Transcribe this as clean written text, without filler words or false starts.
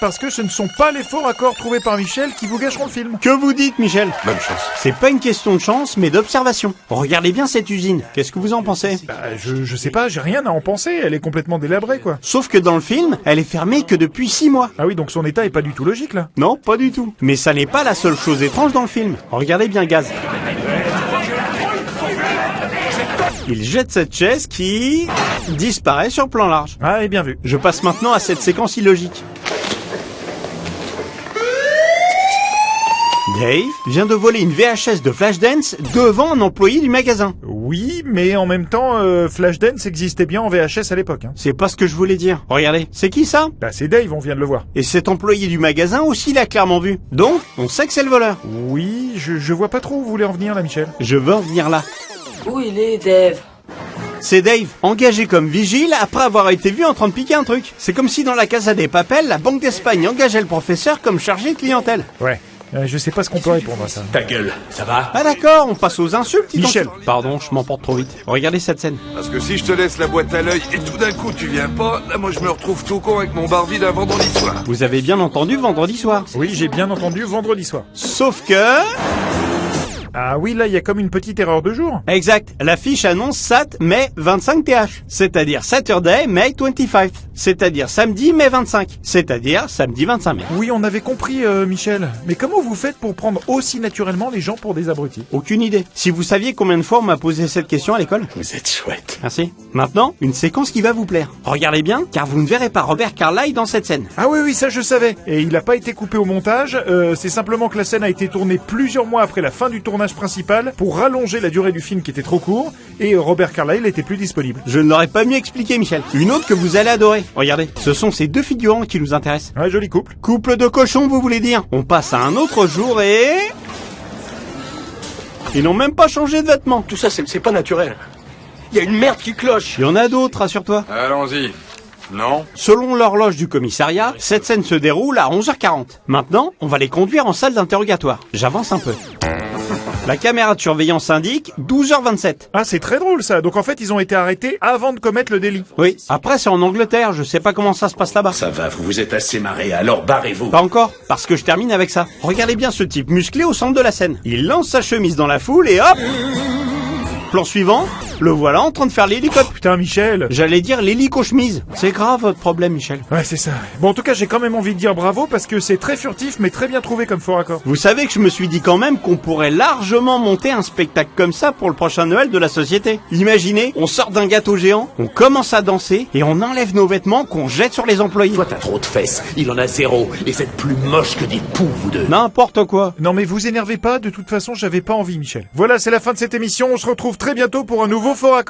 Parce que ce ne sont pas les faux raccords trouvés par Michel qui vous gâcheront le film. Que vous dites, Michel? Bonne chance. C'est pas une question de chance, mais d'observation. Regardez bien cette usine. Qu'est-ce que vous en pensez? Je sais pas, j'ai rien à en penser, elle est complètement délabrée quoi. Sauf que dans le film, elle est fermée que depuis 6 mois. Ah oui, donc son état est pas du tout logique là. Non, pas du tout. Mais ça n'est pas la seule chose étrange dans le film. Regardez bien Gaz. Il jette cette chaise qui disparaît sur plan large. Ah, et bien vu. Je passe maintenant à cette séquence illogique. Dave vient de voler une VHS de Flashdance devant un employé du magasin. Oui, mais en même temps, Flashdance existait bien en VHS à l'époque. Hein. C'est pas ce que je voulais dire. Regardez, c'est qui ça? Bah c'est Dave, on vient de le voir. Et cet employé du magasin aussi l'a clairement vu. Donc, on sait que c'est le voleur. Oui, je vois pas trop où vous voulez en venir là, Michel. Je veux en venir là. Où il est, Dave? C'est Dave, engagé comme vigile après avoir été vu en train de piquer un truc. C'est comme si dans la Casa des Papel, la Banque d'Espagne engageait le professeur comme chargé de clientèle. Ouais. Je sais pas ce qu'on peut répondre à ça. Ta gueule, ça va? Ah d'accord, on passe aux insultes. Michel. Pardon, je m'emporte trop vite. Regardez cette scène. Parce que si je te laisse la boîte à l'œil et tout d'un coup tu viens pas, là moi je me retrouve tout con avec mon bar vide un vendredi soir. Vous avez bien entendu vendredi soir. Oui, j'ai bien entendu vendredi soir. Sauf que... Ah oui, là il y a comme une petite erreur de jour. Exact, l'affiche annonce Sat mai 25 TH, c'est-à-dire Saturday May 25, c'est-à-dire samedi mai 25, c'est-à-dire samedi 25 mai. Oui, on avait compris, Michel. Mais comment vous faites pour prendre aussi naturellement les gens pour des abrutis? Aucune idée. Si vous saviez combien de fois on m'a posé cette question à l'école. Vous êtes chouette. Merci. Maintenant, une séquence qui va vous plaire. Regardez bien, car vous ne verrez pas Robert Carlyle dans cette scène. Ah oui, ça je savais. Et il n'a pas été coupé au montage, c'est simplement que la scène a été tournée plusieurs mois après la fin du tournage principal pour rallonger la durée du film qui était trop court, et Robert Carlyle n'était plus disponible. Je ne l'aurais pas mieux expliqué, Michel. Une autre que vous allez adorer. Regardez, ce sont ces deux figurants qui nous intéressent. Ouais, joli couple. Couple de cochons, vous voulez dire? On passe à un autre jour et... Ils n'ont même pas changé de vêtements. Tout ça, c'est pas naturel. Il y a une merde qui cloche. Il y en a d'autres, rassure-toi. Allons-y. Non? Selon l'horloge du commissariat, cette scène se déroule à 11h40. Maintenant, on va les conduire en salle d'interrogatoire. J'avance un peu. La caméra de surveillance indique 12h27. Ah, c'est très drôle ça. Donc en fait, ils ont été arrêtés avant de commettre le délit. Oui, après c'est en Angleterre, je sais pas comment ça se passe là-bas. Ça va, vous vous êtes assez marré, alors barrez-vous. Pas encore, parce que je termine avec ça. Regardez bien ce type musclé au centre de la scène. Il lance sa chemise dans la foule et hop! Plan suivant, le voilà en train de faire l'hélicoptère. Putain, Michel. J'allais dire l'hélico-chemise. C'est grave votre problème, Michel. Ouais, c'est ça. Bon, en tout cas, j'ai quand même envie de dire bravo parce que c'est très furtif mais très bien trouvé comme faux raccord. Vous savez que je me suis dit quand même qu'on pourrait largement monter un spectacle comme ça pour le prochain Noël de la société. Imaginez, on sort d'un gâteau géant, on commence à danser et on enlève nos vêtements qu'on jette sur les employés. Toi, t'as trop de fesses, il en a zéro, et vous êtes plus moche que des poux, vous deux. N'importe quoi. Non mais vous énervez pas, de toute façon, j'avais pas envie, Michel. Voilà, c'est la fin de cette émission. On se retrouve très bientôt pour un nouveau faux raccord.